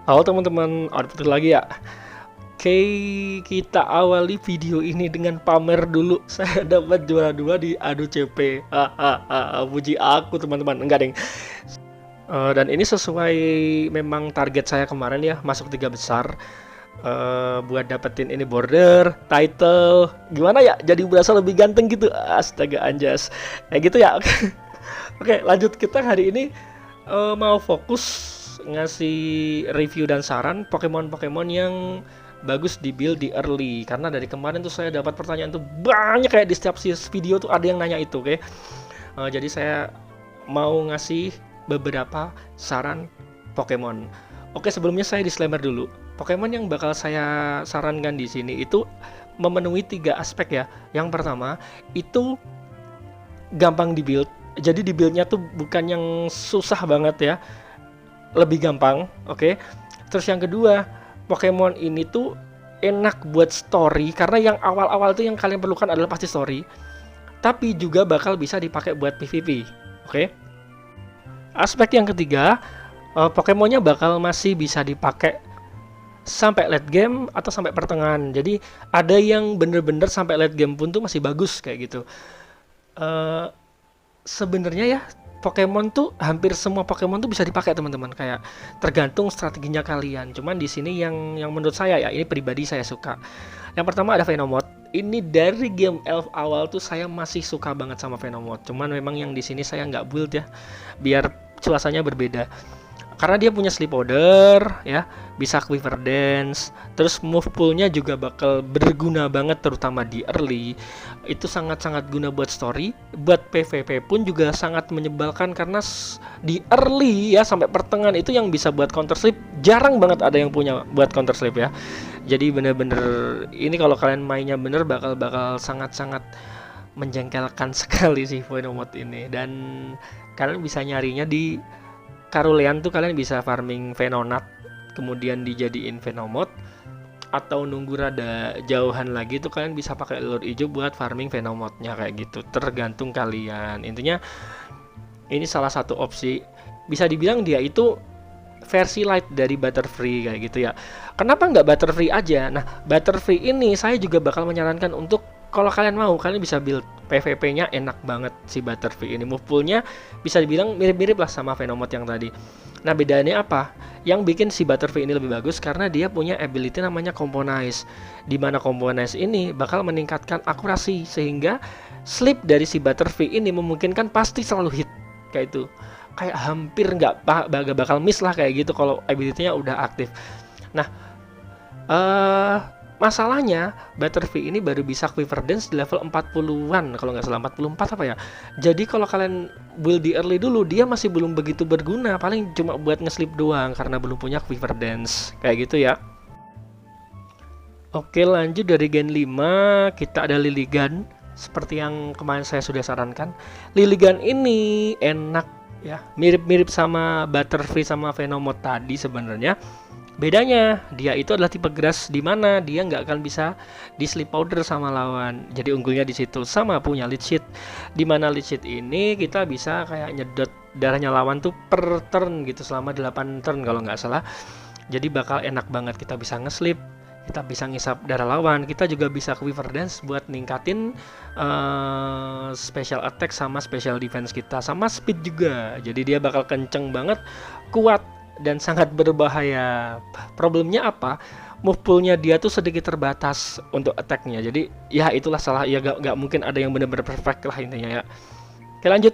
Halo teman-teman, output lagi ya. Oke, kita awali video ini dengan pamer dulu. Saya dapat juara 2 di adu CP. Hahaha, puji aku teman-teman. Enggak, deng. Dan ini sesuai memang target saya kemarin ya, masuk 3 besar. Buat dapetin ini border, title, gimana ya? Jadi berasa lebih ganteng gitu. Astaga anjas. Kayak gitu ya. Oke. Oke, lanjut kita hari ini mau fokus ngasih review dan saran Pokemon-Pokemon yang bagus di build di early, karena dari kemarin tuh saya dapat pertanyaan tuh banyak, kayak di setiap video tuh ada yang nanya itu. Oke. Jadi saya mau ngasih beberapa saran Pokemon. Oke, sebelumnya saya disclaimer dulu. Pokemon yang bakal saya sarankan di sini itu memenuhi 3 aspek ya. Yang pertama itu gampang di build. Jadi di buildnya tuh bukan yang susah banget ya, lebih gampang. Oke. Terus yang kedua, Pokemon ini tuh enak buat story, karena yang awal-awal tuh yang kalian perlukan adalah pasti story. Tapi juga bakal bisa dipakai buat PvP. Oke. Aspek yang ketiga, Pokemonnya bakal masih bisa dipakai sampai late game atau sampai pertengahan. Jadi ada yang bener-bener sampai late game pun tuh masih bagus kayak gitu. Eh Sebenarnya ya, Pokemon tuh hampir semua Pokemon tuh bisa dipakai teman-teman, kayak tergantung strateginya kalian. Cuman di sini yang menurut saya ya, ini pribadi saya suka. Yang pertama ada Venomoth. Ini dari game Elf awal tuh saya masih suka banget sama Venomoth. Cuman memang yang di sini saya nggak build ya, biar cuacanya berbeda. Karena dia punya sleep powder ya, bisa quiver dance, terus move poolnya juga bakal berguna banget terutama di early. Itu sangat-sangat guna buat story, buat PvP pun juga sangat menyebalkan, karena di early ya sampai pertengahan itu yang bisa buat counter sleep jarang banget ada yang punya buat counter sleep ya. Jadi bener-bener ini kalau kalian mainnya bener bakal sangat-sangat menjengkelkan sekali sih Venomoth ini. Dan kalian bisa nyarinya di Karulean tuh, kalian bisa farming Venonat kemudian dijadiin Venomoth, atau nunggu rada jauhan lagi tuh kalian bisa pakai lure hijau buat farming Venomothnya kayak gitu. Tergantung kalian. Intinya ini salah satu opsi. Bisa dibilang dia itu versi light dari Butterfree kayak gitu ya. Kenapa nggak Butterfree aja? Nah, Butterfree ini saya juga bakal menyarankan untuk kalau kalian mau, kalian bisa build PvP-nya enak banget si Butterfree ini. Move pool-nya bisa dibilang mirip-mirip lah sama Venomoth yang tadi. Nah, bedanya apa? Yang bikin si Butterfree ini lebih bagus karena dia punya ability namanya Combonize. Di mana Combonize ini bakal meningkatkan akurasi, sehingga sleep dari si Butterfree ini memungkinkan pasti selalu hit kayak itu. Kayak hampir nggak bakal miss lah kayak gitu kalau ability-nya udah aktif. Nah, masalahnya Butterfree ini baru bisa quiver dance di level 40-an kalau nggak salah, 44 apa ya. Jadi kalau kalian build di early dulu, dia masih belum begitu berguna, paling cuma buat nge-sleep doang karena belum punya quiver dance kayak gitu ya. Oke, lanjut dari Gen 5 kita ada Liligan. Seperti yang kemarin saya sudah sarankan, Liligan ini enak ya, mirip-mirip sama Butterfree sama Venomoth tadi sebenarnya. Bedanya dia itu adalah tipe grass, di mana dia nggak akan bisa di sleep powder sama lawan. Jadi unggulnya di situ. Sama punya lead sheet, di mana lead sheet ini kita bisa kayak nyedot darahnya lawan tuh per turn gitu selama 8 turn kalau nggak salah. Jadi bakal enak banget, kita bisa nge-sleep, kita bisa ngisap darah lawan, kita juga bisa quiver dance buat ningkatin special attack sama special defense kita, sama speed juga. Jadi dia bakal kenceng banget, kuat, dan sangat berbahaya. Problemnya apa? Move poolnya dia tuh sedikit terbatas untuk attacknya. Jadi ya itulah salah ya, gak mungkin ada yang benar-benar perfect lah intinya ya. Oke, lanjut.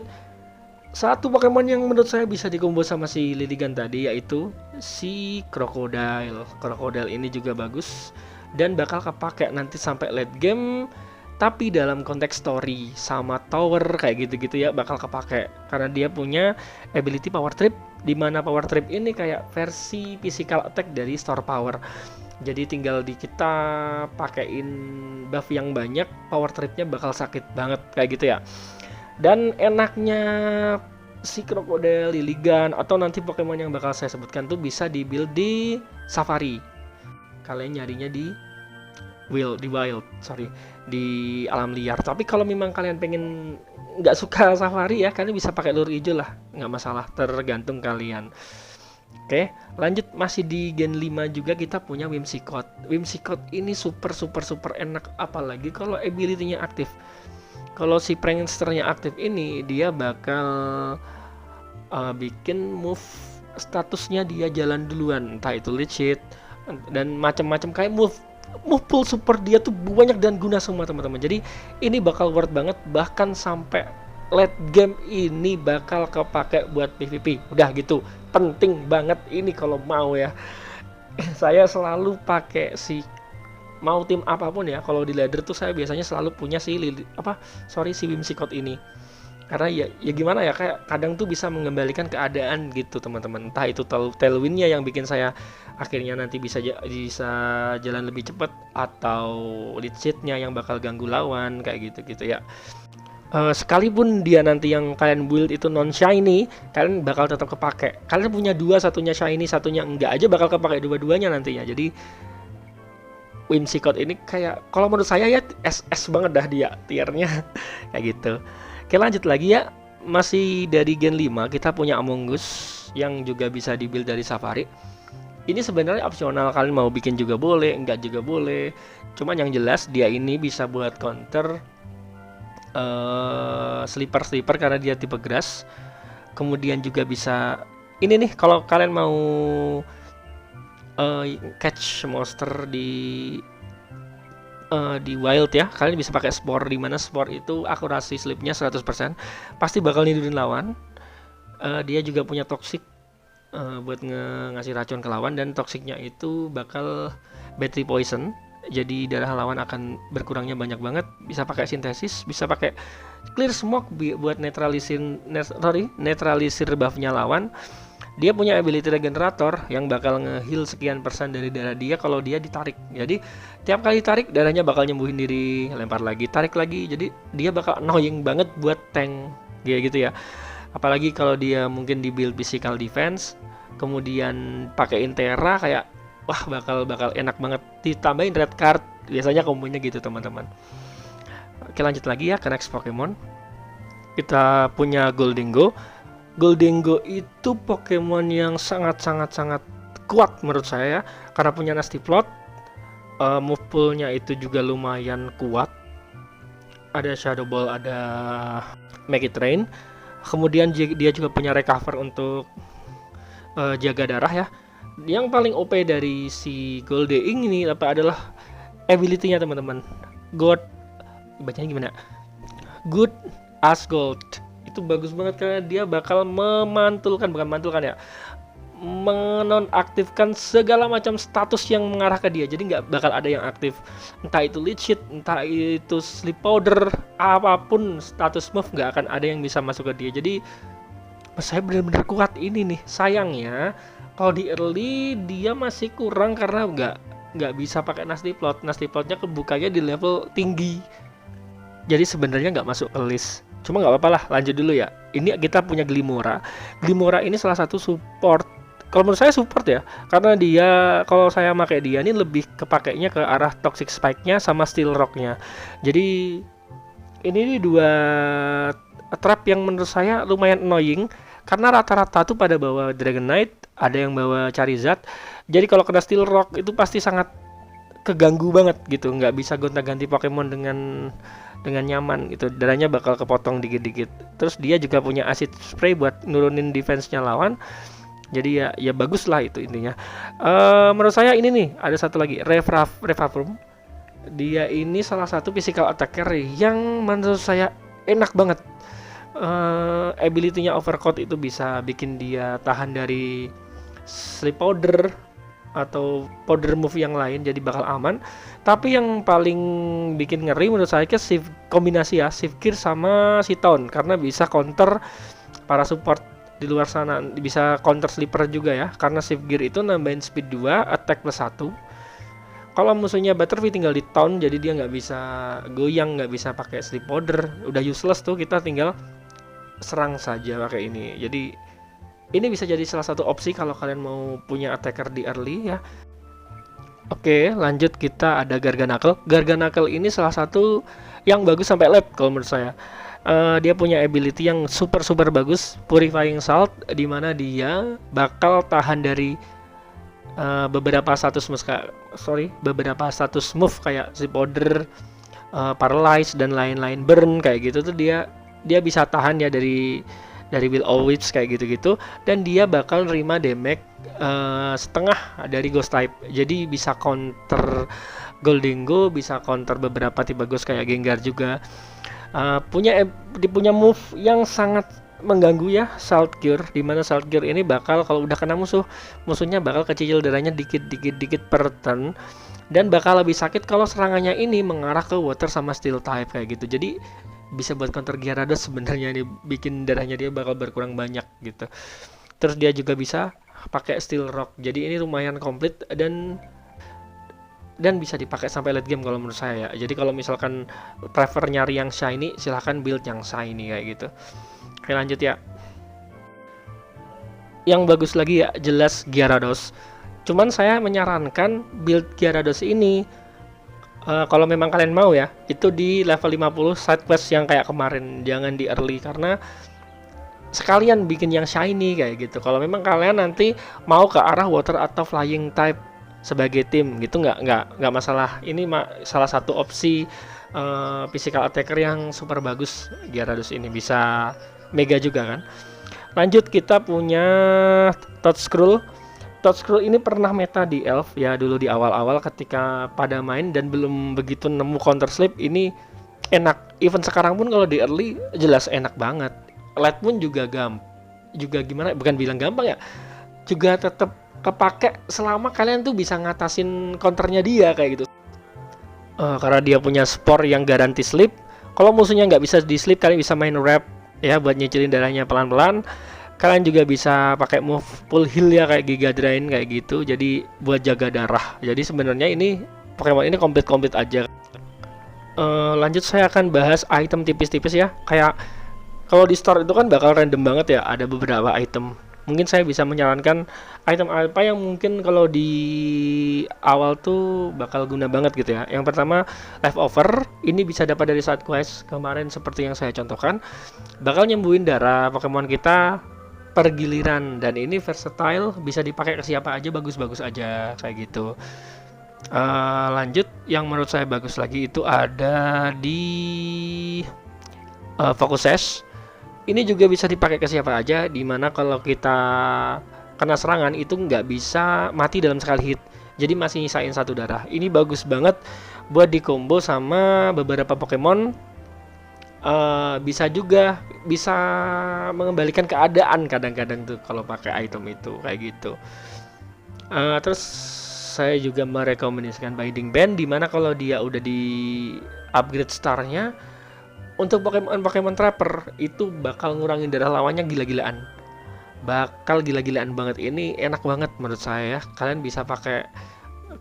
Satu Pokemon yang menurut saya bisa dikombo sama si Liligan tadi yaitu si Crocodile. Crocodile ini juga bagus dan bakal kepake nanti sampai late game, tapi dalam konteks story sama tower kayak gitu-gitu ya bakal kepake karena dia punya ability Power Trip, di mana Power Trip ini kayak versi physical attack dari Store Power. Jadi tinggal di kita pakein buff yang banyak, Power Tripnya bakal sakit banget kayak gitu ya. Dan enaknya si Crocodile, Liligan, atau nanti Pokemon yang bakal saya sebutkan tuh bisa di build di Safari. Kalian nyarinya di wild, di alam liar. Tapi kalau memang kalian pengen nggak suka Safari ya, kalian bisa pakai lure hijau lah, nggak masalah, tergantung kalian. Oke, lanjut masih di Gen 5 juga kita punya Whimsicott. Whimsicott ini super enak, apalagi kalau ability-nya aktif. Kalau si pranksternya aktif ini, dia bakal bikin move statusnya dia jalan duluan, entah itu lead sheet dan macam-macam, kayak move pull super dia tuh banyak dan guna semua teman-teman. Jadi ini bakal worth banget, bahkan sampai late game ini bakal kepake buat PvP. Udah gitu, penting banget ini kalau mau ya. Saya selalu pakai si, mau tim apapun ya, kalau di ladder tuh saya biasanya selalu punya si si Whimsicott ini. Karena ya gimana ya, kayak kadang tuh bisa mengembalikan keadaan gitu teman-teman. Entah itu tailwind-nya yang bikin saya akhirnya nanti bisa jalan lebih cepat, atau lead sheet-nya yang bakal ganggu lawan kayak gitu ya. Sekalipun dia nanti yang kalian build itu non shiny, kalian bakal tetap kepake. Kalian punya dua, satunya shiny, satunya enggak aja, bakal kepake dua-duanya nantinya. Jadi Whimsicott ini kayak, kalau menurut saya ya SS banget dah dia tiernya kayak gitu. Oke, lanjut lagi ya. Masih dari Gen 5 kita punya Among Us yang juga bisa dibuild dari Safari. Ini sebenarnya opsional, kalian mau bikin juga boleh, enggak juga boleh. Cuman yang jelas dia ini bisa buat counter sleeper karena dia tipe grass. Kemudian juga bisa ini nih, kalau kalian mau catch monster di wild ya, kalian bisa pakai spore, di mana spore itu akurasi slipnya 100%, pasti bakal nindurin lawan. Dia juga punya toxic buat ngasih racun ke lawan, dan toxicnya itu bakal battery poison. Jadi darah lawan akan berkurangnya banyak banget. Bisa pakai sintesis, bisa pakai clear smoke buat netralisir buffnya lawan. Dia punya ability regenerator yang bakal nge-heal sekian persen dari darah dia kalau dia ditarik. Jadi tiap kali tarik darahnya bakal nyembuhin diri, lempar lagi, tarik lagi. Jadi dia bakal annoying banget buat tank gitu ya. Apalagi kalau dia mungkin di build physical defense, kemudian pakai Intera, kayak wah bakal enak banget. Ditambahin red card, biasanya kombonya gitu teman-teman. Oke, lanjut lagi ya ke next Pokemon. Kita punya Gholdengo. Gholdengo itu Pokemon yang sangat kuat menurut saya ya, karena punya nasty plot. Move pool-nya itu juga lumayan kuat. Ada Shadow Ball, ada Make It Rain. Kemudian dia juga punya recover untuk jaga darah ya. Yang paling OP dari si Gholdengo ini adalah ability-nya teman-teman. Bacanya gimana? Good as Gold. Itu bagus banget karena dia bakal menonaktifkan segala macam status yang mengarah ke dia. Jadi nggak bakal ada yang aktif, entah itu lead sheet, entah itu sleep powder, apapun status move nggak akan ada yang bisa masuk ke dia. Jadi saya benar-benar kuat ini nih. Sayangnya kalau di early dia masih kurang karena nggak bisa pakai nasty plot. Nasty plotnya kebukanya di level tinggi. Jadi sebenarnya nggak masuk ke list. Cuma nggak apa-apa lah, lanjut dulu ya. Ini kita punya Glimmora. Glimmora ini salah satu support. Kalau menurut saya support ya, karena dia, kalau saya pakai dia ini lebih kepakainya ke arah Toxic Spike-nya sama Steel Rock-nya. Jadi ini dua trap yang menurut saya lumayan annoying, karena rata-rata tuh pada bawa Dragonite, ada yang bawa Charizard. Jadi kalau kena Steel Rock itu pasti sangat keganggu banget gitu, nggak bisa gonta-ganti Pokemon dengan nyaman gitu, darahnya bakal kepotong dikit-dikit. Terus dia juga punya acid spray buat nurunin defense-nya lawan. Jadi ya bagus lah itu intinya. Menurut saya ini nih, ada satu lagi, Revavroom. Dia ini salah satu physical attacker yang menurut saya enak banget. Ability-nya Overcoat itu bisa bikin dia tahan dari sleep powder atau powder move yang lain, jadi bakal aman. Tapi yang paling bikin ngeri menurut saya kombinasi ya Sivgear sama Citon, karena bisa counter para support di luar sana, bisa counter sleeper juga ya, karena Sivgear itu nambahin speed 2, attack plus 1. Kalau musuhnya Butterfree tinggal di taunt, jadi dia nggak bisa goyang, nggak bisa pakai sleep powder, udah useless tuh, kita tinggal serang saja pakai ini. Jadi ini bisa jadi salah satu opsi kalau kalian mau punya attacker di early ya. Oke, lanjut kita ada Garganacl. Garganacl ini salah satu yang bagus sampai late kalau menurut saya. dia punya ability yang super super bagus, Purifying Salt, di mana dia bakal tahan dari beberapa status move kayak Zip Order, Paralyze dan lain-lain, Burn kayak gitu tuh dia bisa tahan ya dari Will of Wisps kayak gitu-gitu, dan dia bakal nerima damage setengah dari Ghost type. Jadi bisa counter Gholdengo, bisa counter beberapa tipe Ghost kayak Gengar juga. Punya move yang sangat mengganggu ya, Salt Cure, dimana Salt Cure ini bakal kalau udah kena musuhnya bakal kecil darahnya dikit per turn, dan bakal lebih sakit kalau serangannya ini mengarah ke Water sama Steel type kayak gitu. Jadi bisa buat counter Gyarados sebenarnya, nih bikin darahnya dia bakal berkurang banyak gitu. Terus dia juga bisa pakai Steel Rock, jadi ini lumayan komplit dan bisa dipakai sampai late game kalau menurut saya ya. Jadi kalau misalkan prefer nyari yang shiny, silahkan build yang shiny kayak gitu. Oke, lanjut ya. Yang bagus lagi ya jelas Gyarados. Cuman saya menyarankan build Gyarados ini kalau memang kalian mau ya, itu di level 50 side quest yang kayak kemarin, jangan di early, karena sekalian bikin yang shiny kayak gitu. Kalau memang kalian nanti mau ke arah water atau flying type sebagai tim gitu, nggak masalah. Ini salah satu opsi physical attacker yang super bagus. Gyarados ini bisa mega juga kan. Lanjut, kita punya Toedscruel. Toedscruel ini pernah meta di Elf ya dulu di awal-awal ketika pada main, dan belum begitu nemu counter sleep. Ini enak, even sekarang pun kalau di early jelas enak banget. Late pun juga gimana, bukan bilang gampang ya, juga tetap kepake selama kalian tuh bisa ngatasin counternya dia kayak gitu. Karena dia punya spore yang garanti sleep. Kalau musuhnya nggak bisa di sleep, kalian bisa main wrap ya buat nyicilin darahnya pelan-pelan. Kalian juga bisa pakai move full heal ya kayak Giga Drain kayak gitu, jadi buat jaga darah. Jadi sebenarnya ini Pokemon ini komplit aja. Lanjut, saya akan bahas item tipis-tipis ya. Kayak kalau di store itu kan bakal random banget ya, ada beberapa item. Mungkin saya bisa menyarankan item apa yang mungkin kalau di awal tuh bakal guna banget gitu ya. Yang pertama, Leftover. Ini bisa dapat dari side quest kemarin seperti yang saya contohkan. Bakal nyembuhin darah Pokemon kita per giliran, dan ini versatile, bisa dipakai ke siapa aja, bagus-bagus aja kayak gitu. Lanjut, yang menurut saya bagus lagi itu ada di Focus Sash. Ini juga bisa dipakai ke siapa aja, dimana kalau kita kena serangan itu nggak bisa mati dalam sekali hit, jadi masih nyisain 1 darah. Ini bagus banget buat di combo sama beberapa Pokemon. Bisa mengembalikan keadaan kadang-kadang tuh kalau pakai item itu kayak gitu. Terus saya juga merekomendasikan Binding Band, dimana kalau dia udah di upgrade starnya untuk Pokemon Trapper itu bakal ngurangin darah lawannya gila-gilaan. Bakal gila-gilaan banget. Ini enak banget menurut saya ya. Kalian bisa pakai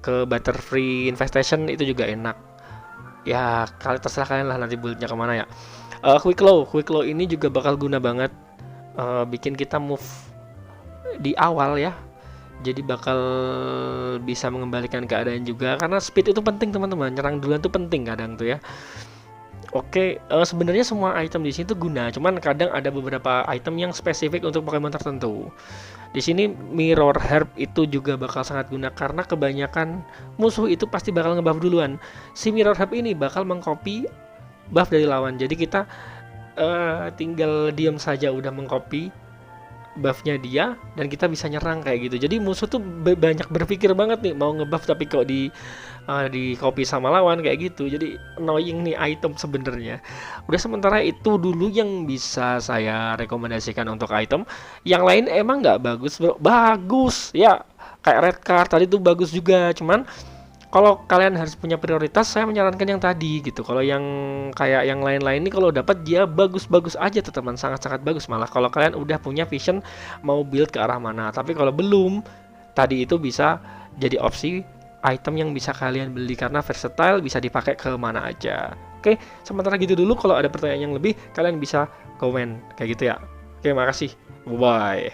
ke Butterfree Infestation, itu juga enak. Ya terserah kalian lah nanti buildnya kemana ya. Quick Claw ini juga bakal guna banget, bikin kita move di awal ya. Jadi bakal bisa mengembalikan keadaan juga, karena speed itu penting teman-teman. Nyerang duluan tuh penting kadang tuh ya. Oke, sebenarnya semua item di sini tuh guna, cuman kadang ada beberapa item yang spesifik untuk Pokemon tertentu. Di sini Mirror Herb itu juga bakal sangat guna, karena kebanyakan musuh itu pasti bakal ngebuff duluan. Si Mirror Herb ini bakal mengcopy buff dari lawan, jadi kita tinggal diam saja udah mengcopy buffnya dia, dan kita bisa nyerang kayak gitu. Jadi musuh tuh banyak berpikir banget nih mau ngebuff, tapi kok di copy sama lawan kayak gitu. Jadi annoying nih item sebenarnya. Udah, sementara itu dulu yang bisa saya rekomendasikan untuk item. Yang lain emang nggak bagus bro, bagus ya, kayak Red Card tadi tuh bagus juga, cuman kalau kalian harus punya prioritas, saya menyarankan yang tadi gitu. Kalau yang kayak yang lain-lain ini kalau dapat dia bagus-bagus aja tuh teman, sangat-sangat bagus malah kalau kalian udah punya vision mau build ke arah mana. Tapi kalau belum, tadi itu bisa jadi opsi item yang bisa kalian beli karena versatile, bisa dipakai ke mana aja. Oke, sementara gitu dulu. Kalau ada pertanyaan yang lebih, kalian bisa komen kayak gitu ya. Oke, makasih. Bye.